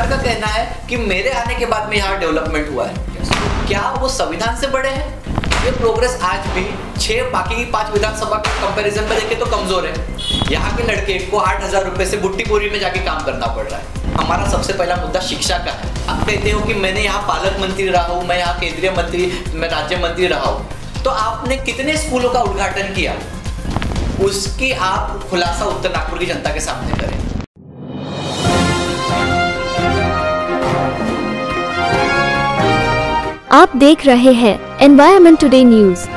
सरकार का कहना है कि मेरे आने के बाद में यहाँ डेवलपमेंट हुआ है। क्या वो संविधान से बड़े हैं? ये प्रोग्रेस आज भी 6 बाकी की 5 विधानसभा के कंपैरिजन में देखें तो कमजोर है। यहाँ के लड़के को 8,000 रुपए से बुट्टीपुरी में जाके काम करना पड़ रहा है। हमारा सबसे पहला मुद्दा शिक्षा का है। आप कहते हो कि मैंने यहाँ पालक मंत्री रहा हूँ, मैं यहाँ केंद्रीय मंत्री, मैं राज्य मंत्री रहा हूँ, तो आपने कितने स्कूलों का उद्घाटन किया, उसकी आप खुलासा उत्तर नागपुर की जनता के सामने करें। आप देख रहे हैं एनवायरमेंट टुडे न्यूज।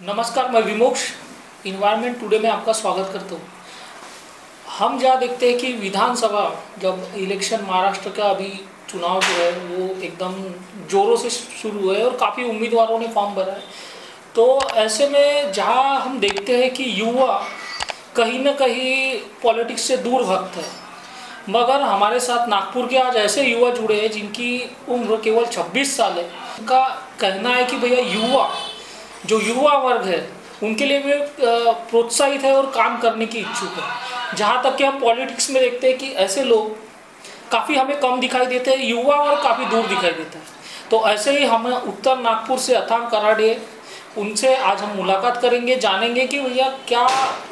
नमस्कार, मैं विमोक्ष इन्वायरमेंट टुडे में आपका स्वागत करता हूँ। हम जहाँ देखते हैं कि विधानसभा जब इलेक्शन महाराष्ट्र का अभी चुनाव जो है वो एकदम जोरों से शुरू हुआ है और काफ़ी उम्मीदवारों ने फॉर्म भरा है, तो ऐसे में जहाँ हम देखते हैं कि युवा कहीं ना कहीं पॉलिटिक्स से दूर भागता है, मगर हमारे साथ नागपुर के आज ऐसे युवा जुड़े हैं जिनकी उम्र केवल 26 साल है। उनका कहना है कि भैया जो युवा वर्ग है उनके लिए भी प्रोत्साहित है और काम करने की इच्छुक है। जहाँ तक कि हम पॉलिटिक्स में देखते हैं कि ऐसे लोग काफ़ी हमें कम दिखाई देते हैं, युवा और काफ़ी दूर दिखाई देता है। तो ऐसे ही हम उत्तर नागपुर से अथांग कराडे, उनसे आज हम मुलाकात करेंगे, जानेंगे कि भैया क्या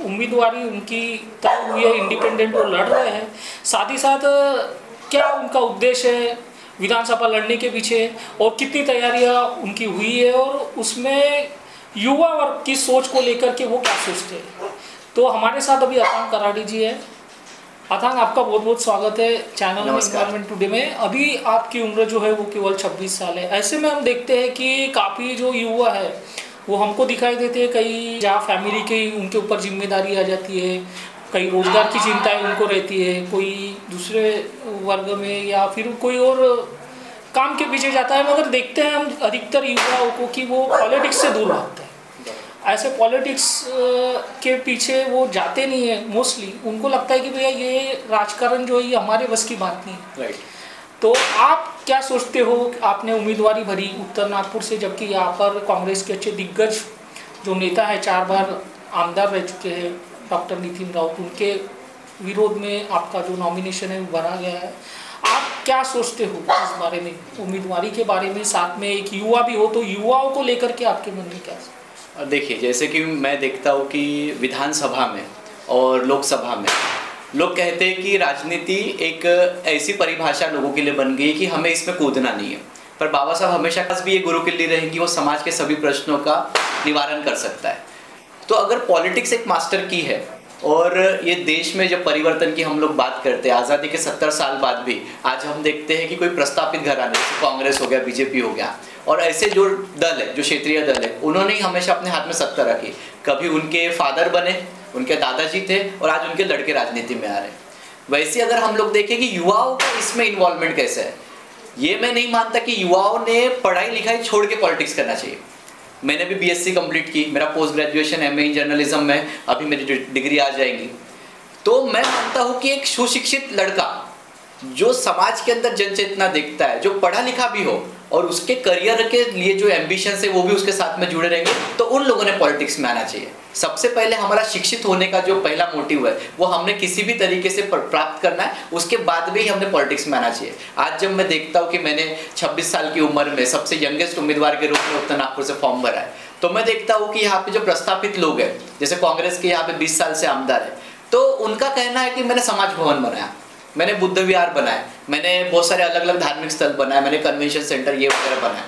उम्मीदवारी उनकी तय हुई है, इंडिपेंडेंट वो लड़ रहे हैं, साथ ही साथ क्या उनका उद्देश्य है विधानसभा लड़ने के पीछे और कितनी तैयारियां उनकी हुई है और उसमें युवा वर्ग की सोच को लेकर के वो क्या सोचते हैं। तो हमारे साथ अभी अथांग कराडे जी है। अथांग, आपका बहुत बहुत स्वागत है चैनल एनवायरमेंट टुडे में। अभी आपकी उम्र जो है वो केवल 26 साल है। ऐसे में हम देखते हैं कि काफ़ी जो युवा है वो हमको दिखाई देते हैं, कई जहाँ फैमिली की उनके ऊपर जिम्मेदारी आ जाती है, कई रोजगार की चिंताएं उनको रहती है, कोई दूसरे वर्ग में या फिर कोई और काम के पीछे जाता है, मगर देखते हैं हम अधिकतर युवाओं को कि वो पॉलिटिक्स से दूर भागते हैं। ऐसे पॉलिटिक्स के पीछे वो जाते नहीं है मोस्टली, उनको लगता है कि भैया ये राजकारण जो है ये हमारे बस की बात नहीं है। तो आप क्या सोचते हो? आपने उम्मीदवारी भरी उत्तर नागपुर से, जबकि यहाँ पर कांग्रेस के अच्छे दिग्गज जो नेता है, 4 बार आमदार रह चुके हैं, डॉक्टर नितिन राउत, उनके विरोध में आपका जो नॉमिनेशन है वो भरा गया है। आप क्या सोचते हो इस बारे में, उम्मीदवारी के बारे में? साथ में एक युवा भी हो, तो युवाओं को लेकर के आपके मन में क्या? देखिए, जैसे कि मैं देखता हूँ कि विधानसभा में और लोकसभा में लोग कहते हैं कि राजनीति एक ऐसी परिभाषा लोगों के लिए बन गई कि हमें इसमें कूदना नहीं है, पर बाबा साहब हमेशा पास भी ये गुरु किल्ली रहेंगी, वो समाज के सभी प्रश्नों का निवारण कर सकता है। तो अगर पॉलिटिक्स एक मास्टर की है और ये देश में जब परिवर्तन की हम लोग बात करते हैं, आज़ादी के 70 साल बाद भी आज हम देखते हैं कि कोई प्रस्तापित घराने, कांग्रेस हो गया, बीजेपी हो गया, और ऐसे जो दल है, जो क्षेत्रीय दल है, उन्होंने ही हमेशा अपने हाथ में सत्ता रखी। कभी उनके फादर बने, उनके दादाजी थे, और आज उनके लड़के राजनीति में आ रहे हैं। वैसे अगर हम लोग देखें कि युवाओं का इसमें इन्वॉल्वमेंट कैसे है, ये मैं नहीं मानता कि युवाओं ने पढ़ाई लिखाई छोड़ के पॉलिटिक्स करना चाहिए। मैंने भी बीएससी कंप्लीट की, मेरा post graduation MA in journalism में, अभी मेरी डिग्री आ जाएगी। तो मैं मानता हूँ कि एक सुशिक्षित लड़का जो समाज के अंदर जनचेतना देखता है, जो पढ़ा लिखा भी हो और उसके करियर के लिए जो एम्बिशन है वो भी उसके साथ में जुड़े रहेंगे, तो उन लोगों ने पॉलिटिक्स में आना चाहिए। सबसे पहले हमारा शिक्षित होने का जो पहला मोटिव है वो हमने किसी भी तरीके से प्राप्त करना है, उसके बाद भी हमने पॉलिटिक्स में आना चाहिए। आज जब मैं देखता हूँ कि मैंने 26 साल की उम्र में सबसे यंगेस्ट उम्मीदवार के रूप में उत्तर नागपुर से फॉर्म भरा है, तो मैं देखता हूँ कि यहाँ पे जो प्रस्तापित लोग हैं, जैसे कांग्रेस के यहाँ पे 20 साल से आमदार है, तो उनका कहना है कि मैंने समाज भवन बनाया, मैंने बुद्ध विहार बनाया, मैंने बहुत सारे अलग अलग धार्मिक स्थल बनाए, मैंने कन्वेंशन सेंटर ये वगैरह बनाया।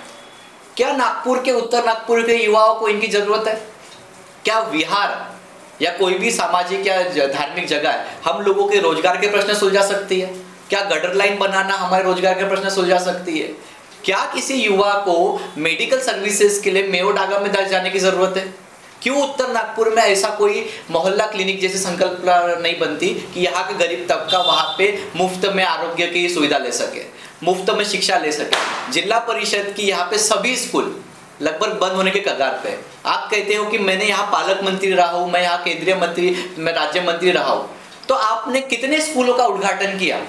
क्या नागपुर के, उत्तर नागपुर के युवाओं को इनकी जरूरत है? क्या विहार या कोई भी सामाजिक या धार्मिक जगह है हम लोगों के रोजगार के प्रश्न सुलझा सकती है? क्या गटर लाइन बनाना हमारे रोजगार के प्रश्न सुलझा सकती है? क्या किसी युवा को मेडिकल सर्विसेज के लिए मेयोडागा में जाने की जरूरत है? क्यों उत्तर नागपुर में ऐसा कोई मोहल्ला क्लिनिक जैसी संकल्पना नहीं बनती कि यहाँ के गरीब तबका वहाँ पे मुफ्त में आरोग्य की सुविधा ले सके? मुफ्त में शिक्षा ले सके। जिला परिषद की यहाँ पे सभी स्कूल लगभग बंद होने के कगार पे। आप कहते हो कि मैंने यहाँ पालक मंत्री रहा हूँ, मैं यहाँ केंद्रीय मंत्री, मैं राज्य मंत्री रहा हूँ, तो आपने कितने स्कूलों का उद्घाटन किया,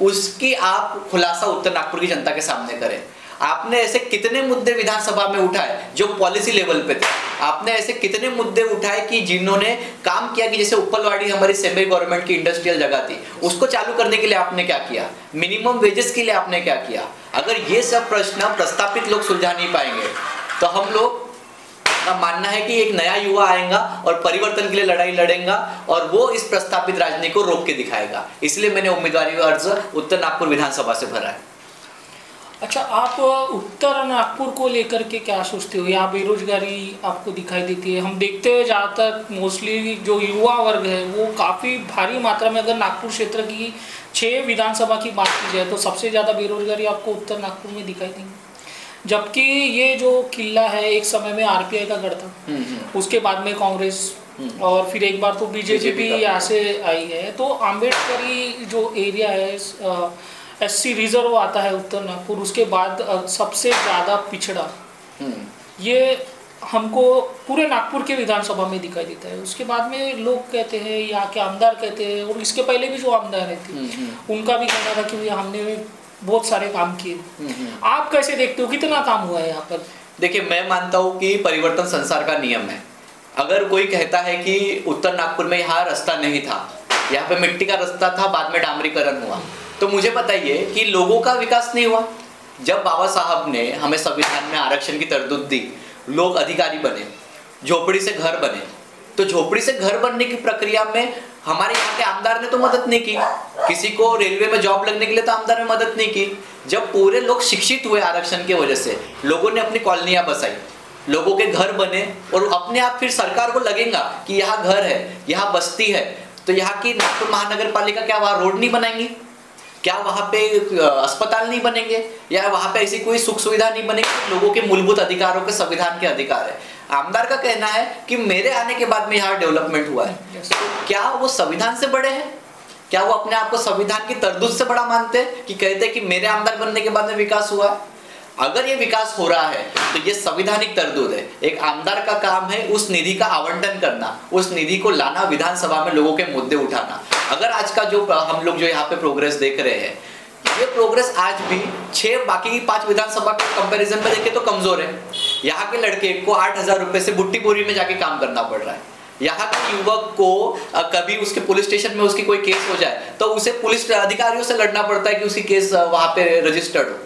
उसकी आप खुलासा उत्तर नागपुर की जनता के सामने करें। आपने ऐसे कितने मुद्दे विधानसभा में उठाए जो पॉलिसी लेवल पे थे। आपने ऐसे कितने मुद्दे उठाए कि जिन्होंने काम किया, कि जैसे उपलवाड़ी हमारी सेमी गवर्नमेंट की इंडस्ट्रियल जगह थी, उसको चालू करने के लिए आपने क्या किया, मिनिमम वेजेस के लिए आपने क्या किया। अगर ये सब प्रश्न प्रस्तापित लोग सुलझा नहीं पाएंगे तो हम लोग का मानना है कि एक नया युवा आएगा और परिवर्तन के लिए लड़ाई लड़ेगा और वो इस प्रस्तापित राजनीति को रोक के दिखाएगा। इसलिए मैंने उम्मीदवारी अर्ज उत्तर नागपुर विधानसभा से भरा है। अच्छा, आप उत्तर नागपुर को लेकर के क्या सोचते हो? यहाँ बेरोजगारी आपको दिखाई देती है। हम देखते हैं ज़्यादातर मोस्टली जो युवा वर्ग है वो काफ़ी भारी मात्रा में, अगर नागपुर क्षेत्र की 6 विधानसभा की बात की जाए तो सबसे ज़्यादा बेरोजगारी आपको उत्तर नागपुर में दिखाई देंगी। जबकि ये जो किला है एक समय में आरपीआई का गढ़ था, उसके बाद में कांग्रेस और फिर एक बार तो बीजेपी भी यहाँ से आई है। तो अम्बेडकरी जो एरिया है, SC रिजर्व आता है उत्तर नागपुर, उसके बाद सबसे ज़्यादा पिछड़ा, ये हमको पूरे नागपुर के विधानसभा में दिखाई देता है। उसके बाद में लोग कहते हैं, यहाँ के आमदार कहते हैं, और इसके पहले भी जो आमदार थे उनका भी कहना था कि भैया हमने बहुत सारे काम किए। आप कैसे देखते हो, कितना काम हुआ है यहाँ पर? देखिए, मैं मानता हूँ कि परिवर्तन संसार का नियम है। अगर कोई कहता है कि उत्तर नागपुर में यहाँ रास्ता नहीं था, यहाँ पे मिट्टी का रास्ता था, बाद में डामरीकरण हुआ, तो मुझे बताइए कि लोगों का विकास नहीं हुआ। जब बाबा साहब ने हमें संविधान में आरक्षण की तरतूद दी, लोग अधिकारी बने, झोपड़ी से घर बने, तो झोपड़ी से घर बनने की प्रक्रिया में हमारे यहाँ के आमदार ने तो मदद नहीं की। किसी को रेलवे में जॉब लगने के लिए तो आमदार ने मदद नहीं की। जब पूरे लोग शिक्षित हुए आरक्षण की वजह से, लोगों ने अपनी कॉलोनियां बसाई, लोगों के घर बने, और अपने आप फिर सरकार को लगेगा कि यहाँ घर है, यहाँ बस्ती है, तो यहाँ की नागपुर महानगर पालिका क्या वहाँ रोड नहीं बनाएंगी, क्या वहाँ पे अस्पताल नहीं बनेंगे, या वहाँ पे ऐसी कोई सुख सुविधा नहीं बनेगी। लोगों के मूलभूत अधिकारों के संविधान के अधिकार है। आमदार का कहना है कि मेरे आने के बाद में यहाँ डेवलपमेंट हुआ है, तो क्या वो संविधान से बड़े हैं? क्या वो अपने आप को संविधान की तरतूद से बड़ा मानते हैं कि कहते हैं कि मेरे आमदार बनने के बाद में विकास हुआ है? अगर ये विकास हो रहा है तो ये संवैधानिक तरतूद है। एक आमदार का काम है उस निधि का आवंटन करना, उस निधि को लाना, विधानसभा में लोगों के मुद्दे उठाना। अगर आज का जो हम लोग जो यहाँ पे प्रोग्रेस देख रहे हैं, ये प्रोग्रेस आज भी 6 बाकी 5 विधानसभा के कंपैरिजन में देखे तो कमजोर है। यहाँ के लड़के को 8,000 रुपए से बुट्टी बोरी में जाके काम करना पड़ रहा है। यहाँ के युवक को कभी उसके पुलिस स्टेशन में उसकी कोई केस हो जाए तो उसे पुलिस अधिकारियों से लड़ना पड़ता है कि उसकी केस वहां पे रजिस्टर्ड हो।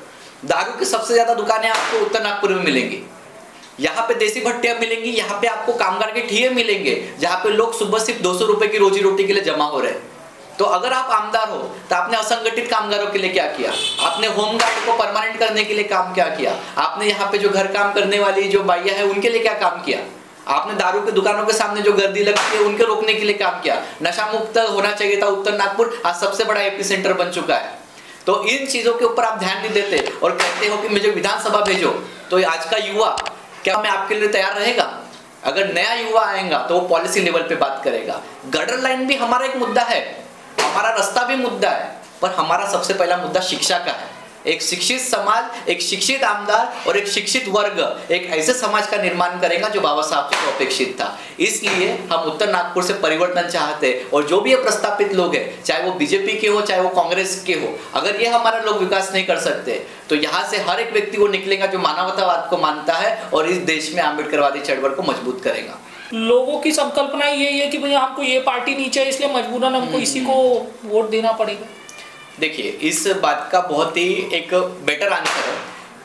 दारू की सबसे ज्यादा दुकानें आपको उत्तर नागपुर में मिलेंगी। यहाँ पे देसी भट्टियां मिलेंगी, यहाँ पे आपको कामगार के ठिये मिलेंगे, जहाँ पे लोग सुबह सिर्फ 200 रुपए की रोजी रोटी के लिए जमा हो रहे हैं। तो अगर आप आमदार हो तो आपने असंगठित कामगारों के लिए क्या किया? आपने होमगार्ड को परमानेंट करने के लिए काम क्या किया? आपने यहाँ पे जो घर काम करने वाली जो बाइयां है उनके लिए क्या काम किया? आपने दारू की दुकानों के सामने जो गर्दी लगती है उनके रोकने के लिए काम किया? नशा मुक्त होना चाहिए था उत्तर नागपुर, आज सबसे बड़ा एपी सेंटर बन चुका है। तो इन चीजों के ऊपर आप ध्यान नहीं देते और कहते हो कि मुझे विधानसभा भेजो। तो आज का युवा क्या मैं आपके लिए तैयार रहेगा? अगर नया युवा आएगा तो वो पॉलिसी लेवल पे बात करेगा। गटर लाइन भी हमारा एक मुद्दा है, हमारा रास्ता भी मुद्दा है, पर हमारा सबसे पहला मुद्दा शिक्षा का है। एक शिक्षित समाज, एक शिक्षित आमदार और एक शिक्षित वर्ग एक ऐसे समाज का निर्माण करेगा जो बाबा साहब से अपेक्षित था। इसलिए हम उत्तर नागपुर से परिवर्तन चाहते हैं और जो भी ये प्रस्तापित लोग हैं, चाहे वो बीजेपी के हो चाहे वो कांग्रेस के हो, अगर ये हमारा लोग विकास नहीं कर सकते तो यहाँ से हर एक व्यक्ति वो निकलेगा जो मानवतावाद को मानता है और इस देश में आम्बेडकरवादी चळवळ को मजबूत करेगा। लोगों की संकल्पना यही है कि भैया हमको ये पार्टी नहीं चाहिए, इसलिए मजबूरन हमको इसी को वोट देना पड़ेगा। देखिए, इस बात का बहुत ही एक बेटर आंसर है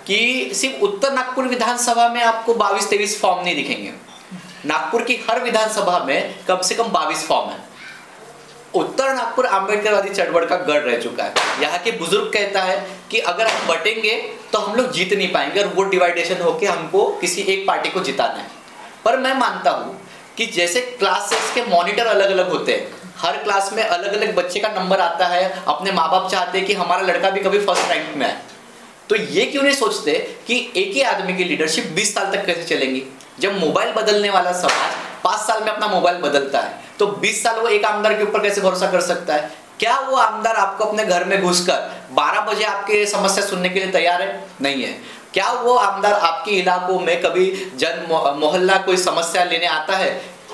कि सिर्फ उत्तर नागपुर विधानसभा में आपको 22-23 फॉर्म नहीं दिखेंगे। नागपुर की हर विधानसभा में कम से कम 22 फॉर्म है। उत्तर नागपुर आम्बेडकरवादी चळवळ का गढ़ रह चुका है। यहाँ के बुजुर्ग कहता है कि अगर हम बटेंगे तो हम लोग जीत नहीं पाएंगे और वोट डिवाइडेशन होकर हमको किसी एक पार्टी को जिताना है। पर मैं मानता हूँ कि जैसे क्लासेस के मॉनिटर अलग अलग होते हैं, हर क्लास में अलग अलग बच्चे का नंबर आता है, अपने माँ बाप चाहते हैं कि हमारा लड़का भी कभी फर्स्ट रैंक में आए, तो ये क्यों नहीं सोचते कि एक ही आदमी की लीडरशिप 20 साल तक कैसे चलेंगी? जब मोबाइल बदलने वाला समाज 5 साल में अपना मोबाइल बदलता है तो 20 साल वो एक आमदार के ऊपर कैसे भरोसा कर सकता है? क्या वो आमदार आपको अपने घर में घुसकर 12 बजे आपके समस्या सुनने के लिए तैयार है? नहीं है। क्या वो आमदार आपके इलाकों में कभी जन मोहल्ला कोई समस्या लेने आता है?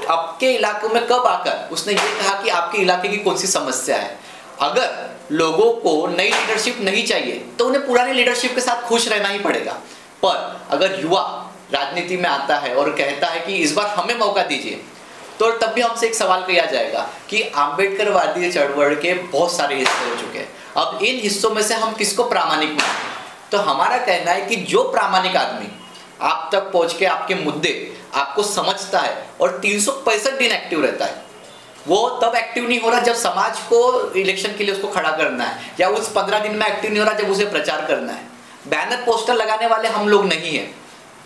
आपके इलाकों में कब आकर उसने ये कहा कि आपके इलाके की कौन सी समस्या है? अगर लोगों को नई लीडरशिप नहीं चाहिए तो उन्हें पुरानी लीडरशिप के साथ खुश रहना ही पड़ेगा। पर अगर युवा राजनीति में आता है और कहता है कि इस बार हमें मौका दीजिए, तो तब भी हमसे एक सवाल किया जाएगा कि आम्बेडकरवादी चळवळ के बहुत सारे हिस्से हो चुके हैं, अब इन हिस्सों में से हम किसको प्रामाणिक माने? तो हमारा कहना है कि जो प्रामाणिक आदमी आप तक पहुंच के आपके मुद्दे आपको समझता है और 365 दिन एक्टिव रहता है, वो तब एक्टिव नहीं हो रहा जब समाज को इलेक्शन के लिए उसको खड़ा करना है, या उस 15 दिन में एक्टिव नहीं हो रहा जब उसे प्रचार करना है। बैनर पोस्टर लगाने वाले हम लोग नहीं है।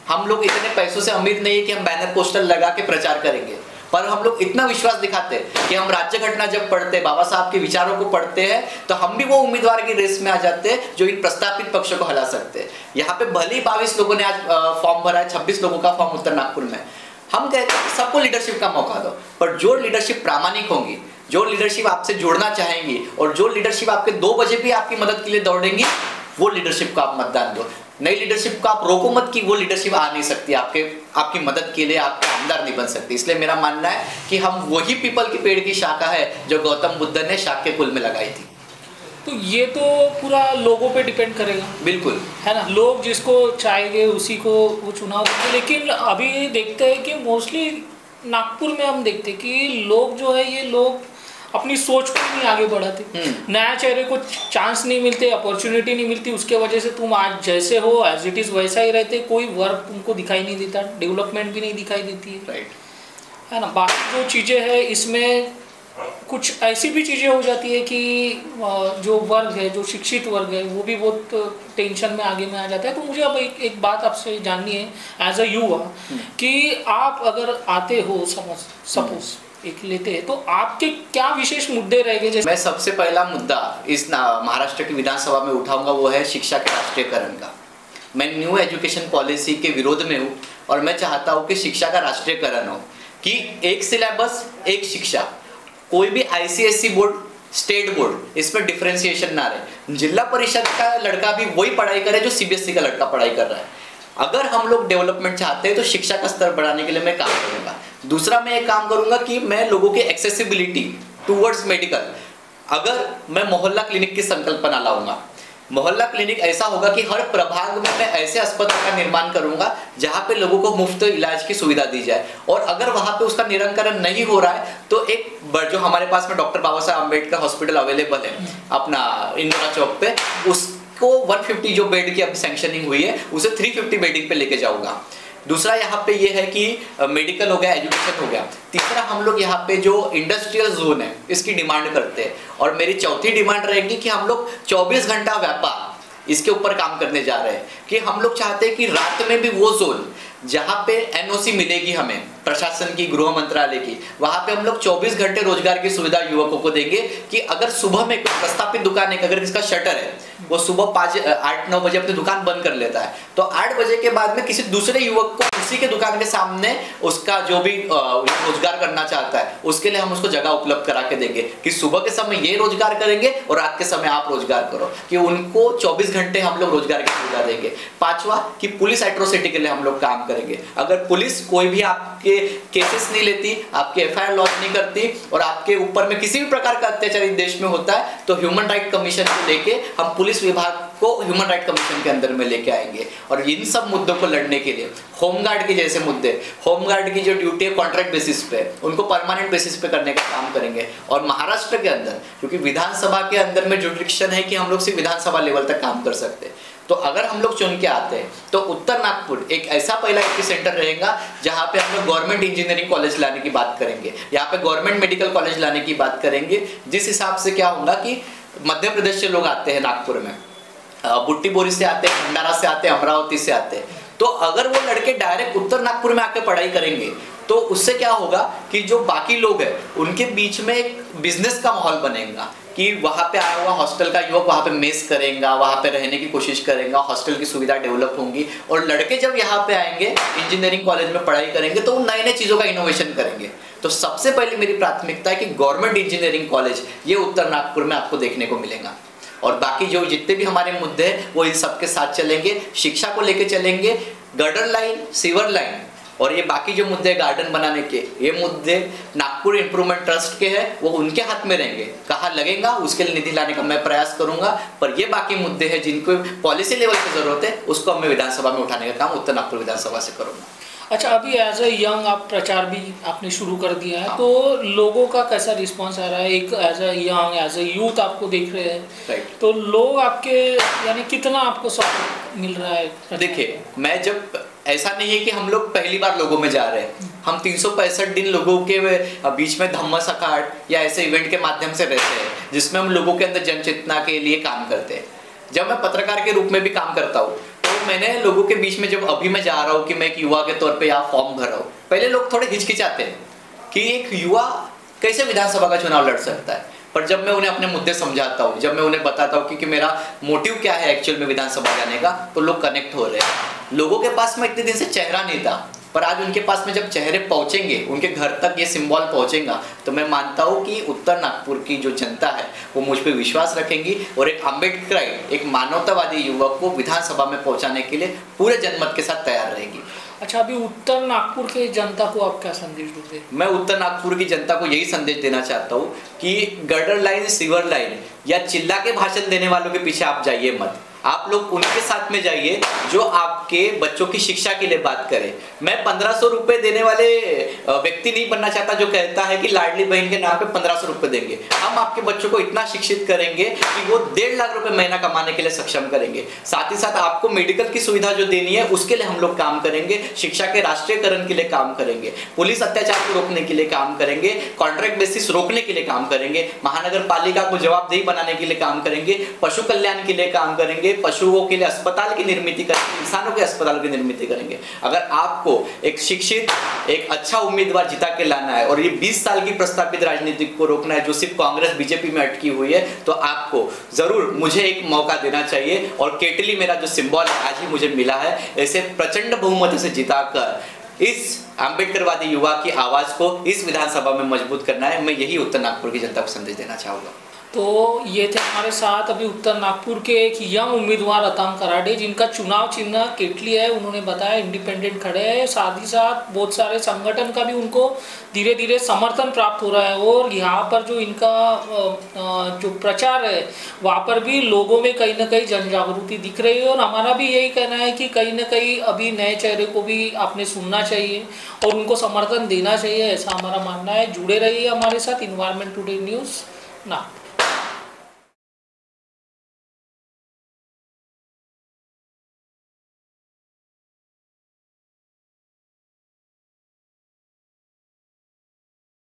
हम लोग इतने पैसों से अमीर नहीं है कि हम बैनर पोस्टर लगा के प्रचार करेंगे, पर हम लोग इतना विश्वास दिखाते हैं कि हम राज्य घटना जब पढ़ते हैं, बाबा साहब के विचारों को पढ़ते हैं, तो हम भी वो उम्मीदवार की रेस में आ जाते हैं जो इन प्रस्तापित पक्षों को हरा सकते हैं। यहाँ पे भले ही 22 लोगों ने आज फॉर्म भरा है, 26 लोगों का फॉर्म उत्तर नागपुर में। हम कहते हैं कि सबको लीडरशिप का मौका दो, पर जो लीडरशिप प्रामाणिक होंगी, जो लीडरशिप आपसे जुड़ना चाहेंगी और जो लीडरशिप आपके 2 बजे भी आपकी मदद के लिए दौड़ेंगी, वो लीडरशिप को आप मतदान दो। नई लीडरशिप को आप रोको मत कि वो लीडरशिप आ नहीं सकती आपकी मदद के लिए, आपके आमदार नहीं बन सकती। इसलिए मेरा मानना है कि हम वही पीपल के पेड़ की शाखा है जो गौतम बुद्ध ने शाक्य कुल में लगाई थी। तो ये तो पूरा लोगों पे डिपेंड करेगा, बिल्कुल है ना, लोग जिसको चाहेंगे उसी को वो चुनाव देंगे। लेकिन अभी देखते हैं कि मोस्टली नागपुर में हम देखते हैं कि लोग जो है, ये लोग अपनी सोच को नहीं आगे बढ़ाते, नया चेहरे को चांस नहीं मिलते, अपॉर्चुनिटी नहीं मिलती, उसके वजह से तुम आज जैसे हो एज इट इज़ वैसा ही रहते, कोई वर्क तुमको दिखाई नहीं देता, डेवलपमेंट भी नहीं दिखाई देती है, राइट, है ना। बाकी जो चीज़ें हैं इसमें कुछ ऐसी भी चीज़ें हो जाती है कि जो वर्ग है, जो शिक्षित वर्ग है, वो भी बहुत टेंशन में आगे में आ जाता है। तो मुझे अब एक बात आपसे जाननी है एज अ युवा कि आप अगर आते हो सपोज एक लेते हैं, तो आपके क्या विशेष मुद्दे रहेंगे? जैसे मैं सबसे पहला मुद्दा इस महाराष्ट्र की विधानसभा में उठाऊंगा, वो है शिक्षा के राष्ट्रीयकरण का। मैं न्यू एजुकेशन पॉलिसी के विरोध में हूँ और मैं चाहता हूँ कि शिक्षा का राष्ट्रीयकरण हो, कि एक सिलेबस एक शिक्षा, कोई भी ICSE बोर्ड, स्टेट बोर्ड, इसमें डिफरेंशिएशन ना रहे। जिला परिषद का लड़का भी वही पढ़ाई करे जो CBSE का लड़का पढ़ाई कर रहा है। अगर हम लोग डेवलपमेंट चाहते हैं तो शिक्षा का स्तर बढ़ाने के लिए मैं काम करूंगा। दूसरा मैं एक काम करूंगा कि मैं लोगों की एक्सेसिबिलिटी टूवर्ड्स मेडिकल, अगर मैं मोहल्ला क्लिनिक की संकल्पना लाऊंगा, मोहल्ला क्लिनिक ऐसा होगा कि हर प्रभाग में मैं ऐसे अस्पताल का निर्माण करूंगा जहां पे लोगों को मुफ्त इलाज की सुविधा दी जाए। और अगर वहां पे उसका निरंकरण नहीं हो रहा है तो एक जो हमारे पास में डॉक्टर बाबा साहब अम्बेडकर हॉस्पिटल अवेलेबल है अपना इंदिरा चौक पे, उसको 150 जो बेड की अब सैंक्शनिंग हुई है उसे 350 बेडिंग पे लेके जाऊंगा। दूसरा यहाँ पे ये है कि मेडिकल हो गया, एजुकेशन हो गया। तीसरा हम लोग यहाँ पे जो इंडस्ट्रियल जोन है इसकी डिमांड करते हैं, और मेरी चौथी डिमांड रहेगी कि हम लोग 24 घंटा व्यापार इसके ऊपर काम करने जा रहे हैं, कि हम लोग चाहते हैं कि रात में भी वो जोन जहाँ पे NOC मिलेगी हमें प्रशासन की, गृह मंत्रालय की, वहाँ पे हम लोग 24 घंटे रोजगार की सुविधा युवकों को देंगे। कि अगर सुबह में कोई प्रस्तापित दुकान है, अगर इसका शटर है, वो सुबह 8-9 बजे अपनी दुकान बंद कर लेता है, तो 8 बजे के बाद में किसी दूसरे युवक को उसी के दुकान के सामने उसका जो भी रोजगार करना चाहता है उसके लिए हम उसको जगह उपलब्ध करा के देंगे, कि सुबह के समय ये रोजगार करेंगे और रात के समय आप रोजगार करो, कि उनको 24 घंटे हम लोग रोजगार की सुविधा देंगे। पांचवा कि पुलिस एट्रोसिटी के लिए हम लोग काम करेंगे। अगर पुलिस कोई भी आपके केसेस नहीं लेती, आपके FIR लॉन्च नहीं करती और आपके ऊपर में किसी भी प्रकार का अत्याचार इस देश में होता है, तो ह्यूमन राइट कमीशन को लेके हम पुलिस विभाग को ह्यूमन राइट कमीशन के अंदर में लेके आएंगे। और इन सब मुद्दों को लड़ने के लिए होमगार्ड के जैसे मुद्दे, होमगार्ड की जो ड्यूटी है कॉन्ट्रैक्ट बेसिस पे, उनको परमानेंट बेसिस पे करने का काम करेंगे। और महाराष्ट्र के अंदर क्योंकि विधानसभा के अंदर में जुडिक्शन है कि हम लोग सिर्फ विधानसभा लेवल तक काम कर सकते हैं, तो अगर हम लोग चुन के आते हैं तो उत्तर नागपुर एक ऐसा पहला एपिसेंटर रहेगा जहां पे हम लोग गवर्नमेंट इंजीनियरिंग कॉलेज लाने की बात करेंगे, यहाँ पे गवर्नमेंट मेडिकल कॉलेज लाने की बात करेंगे। जिस हिसाब से क्या होगा कि मध्य प्रदेश से लोग आते हैं नागपुर में, बुट्टी बोरी से आते हैं, भंडारा से आते हैं, अमरावती से आते हैं, तो अगर वो लड़के डायरेक्ट उत्तर नागपुर में आके पढ़ाई करेंगे तो उससे क्या होगा कि जो बाकी लोग हैं उनके बीच में एक बिजनेस का माहौल बनेगा, कि वहाँ पे आया हुआ हॉस्टल का युवक वहाँ पे मेस करेगा, वहाँ पे रहने की कोशिश करेगा, हॉस्टल की सुविधा डेवलप होंगी, और लड़के जब यहाँ पे आएंगे इंजीनियरिंग कॉलेज में पढ़ाई करेंगे तो वो नए नए चीज़ों का इनोवेशन करेंगे। तो सबसे पहले मेरी प्राथमिकता है कि गवर्नमेंट इंजीनियरिंग कॉलेज ये उत्तर नागपुर में आपको देखने को मिलेगा। और बाकी जो जितने भी हमारे मुद्दे हैं वो इन सबके साथ चलेंगे, शिक्षा को लेके चलेंगे, गटर लाइन, सीवर लाइन और ये बाकी जो मुद्दे गार्डन बनाने के, ये मुद्दे नागपुर इंप्रूवमेंट ट्रस्ट के हैं, वो उनके हाथ में रहेंगे। कहाँ लगेगा उसके लिए निधि लाने का मैं प्रयास करूंगा, पर ये बाकी मुद्दे हैं जिनको पॉलिसी लेवल की जरूरत है उसको मैं विधानसभा में उठाने का काम उत्तर नागपुर विधानसभा से करूंगा। अच्छा, अभी एज ए यंग आप प्रचार भी आपने शुरू कर दिया है, तो लोगों का कैसा रिस्पांस आ रहा है? एक as a young, as a youth आपको देख रहे हैं, राइट, तो लोग आपके यानी कितना आपको सपोर्ट मिल रहा है? देखिए, मैं जब ऐसा नहीं है कि हम लोग पहली बार लोगों में जा रहे हैं, हम 365 दिन लोगों के बीच में धम्मस अखाड़ या ऐसे इवेंट के माध्यम से रहते हैं जिसमें हम लोगों के अंदर जनचेतना के लिए काम करते हैं। जब मैं पत्रकार के रूप में भी काम करता हूँ तो मैंने लोगों के बीच में जब अभी मैं जा रहा हूँ कि मैं एक युवा के तौर पे यहाँ फॉर्म भर रहा हूँ, पहले लोग थोड़े हिचकिचाते हैं कि एक युवा कैसे विधानसभा का चुनाव लड़ सकता है, पर जब मैं उन्हें अपने मुद्दे समझाता हूँ, जब मैं उन्हें बताता हूँ कि मेरा मोटिव क्या है एक्चुअल में विधानसभा जाने का, तो लोग कनेक्ट हो रहे हैं। लोगों के पास में इतने दिन से चेहरा नहीं था, पर आज उनके पास में जब चेहरे पहुंचेंगे, उनके घर तक ये सिंबल पहुंचेगा, तो मैं मानता हूँ कि उत्तर नागपुर की जो जनता है वो मुझ पर विश्वास रखेंगी और एक अम्बेडकराइट, एक मानवतावादी युवक को विधानसभा में पहुंचाने के लिए पूरे जनमत के साथ तैयार रहेगी। अच्छा, अभी उत्तर नागपुर के जनता को आप क्या संदेश दोगे? मैं उत्तर नागपुर की जनता को यही संदेश देना चाहता हूँ कि गटर लाइन, सीवर लाइन या चिल्ला के भाषण देने वालों के पीछे आप जाइए मत। आप लोग उनके साथ में जाइए जो आपके बच्चों की शिक्षा के लिए बात करें। मैं 1500 रुपए देने वाले व्यक्ति नहीं बनना चाहता जो कहता है कि लाडली बहन के नाम पे 1500 रुपए देंगे। हम आपके बच्चों को इतना शिक्षित करेंगे कि वो 1.5 लाख रुपए महीना कमाने के लिए सक्षम करेंगे। साथ ही साथ आपको मेडिकल की सुविधा जो देनी है उसके लिए हम लोग काम करेंगे, शिक्षा के राष्ट्रीयकरण के लिए काम करेंगे, पुलिस अत्याचार को रोकने के लिए काम करेंगे, कॉन्ट्रैक्ट बेसिस रोकने के लिए काम करेंगे, महानगर पालिका को जवाबदेही बनाने के लिए काम करेंगे, पशु कल्याण के लिए काम करेंगे, पशुओं के लिए अस्पताल की निर्मित करेंगे, इंसानों के अस्पताल की निर्मित करेंगे। अगर आपको एक शिक्षित, एक अच्छा उम्मीदवार जिता के लाना है और ये 20 साल की प्रस्तावित राजनीति को रोकना है जो सिर्फ कांग्रेस बीजेपी में अटकी हुई है, तो आपको जरूर मुझे एक मौका देना चाहिए। और केटली मेरा जो सिंबल आज ही मुझे मिला है, ऐसे प्रचंड बहुमत से जिताकर इस अम्बेडकरवादी युवा की आवाज को इस विधानसभा में मजबूत करना है। मैं यही उत्तर नागपुर की जनता को संदेश देना चाहूँगा। तो ये थे हमारे साथ अभी उत्तर नागपुर के एक यंग उम्मीदवार अताम कराडे, जिनका चुनाव चिन्ह केटली है। उन्होंने बताया इंडिपेंडेंट खड़े हैं, साथ ही साथ बहुत सारे संगठन का भी उनको धीरे धीरे समर्थन प्राप्त हो रहा है। और यहाँ पर जो इनका जो प्रचार है वहाँ पर भी लोगों में कहीं ना कहीं जन जागृति दिख रही है। और हमारा भी यही कहना है कि कहीं ना कहीं अभी नए चेहरे को भी आपने सुनना चाहिए और उनको समर्थन देना चाहिए, ऐसा हमारा मानना है। जुड़े रहिए हमारे साथ एनवायरनमेंट टुडे न्यूज़ नागपुर।